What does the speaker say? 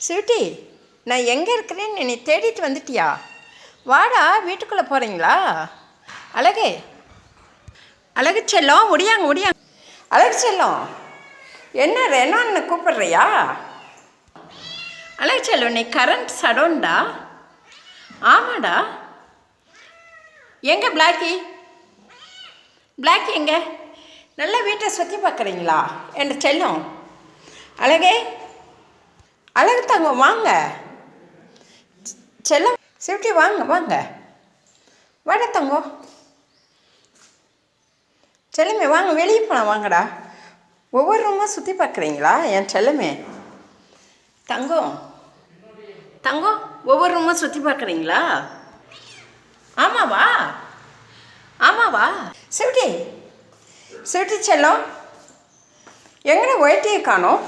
Sweetie, நான் எங்கே இருக்கிறேன்னு என்னை தேடிட்டு வந்துட்டியா? வாடா, வீட்டுக்குள்ளே போகிறீங்களா? அழகே, அழகு செல்லம், ஒடியாங்க. அழகு செல்லம், என்ன ரெனோன்னு கூப்பிட்றியா? அழகு செல்லம், நீ கரண்ட் சடோன்டா. ஆமாடா. எங்கே பிளாக்கி எங்கே? நல்லா வீட்டை சுற்றி பார்க்குறீங்களா என் செல்லம்? அழகே, அழகு தங்கம் வாங்க. செல்லம் ஸ்வீட்டி வாங்க வாட தங்கம். செல்லமே வாங்க, வெளியே போகலாம் வாங்கடா. ஒவ்வொரு ரூமாக சுற்றி பார்க்குறீங்களா என் செல்லமே? தங்கம் ஒவ்வொரு ரூமாக சுற்றி பார்க்குறீங்களா? ஆமாவா ஸ்வீட்டி செல்லம், எங்கடா ஒயிட்டியை காணோம்?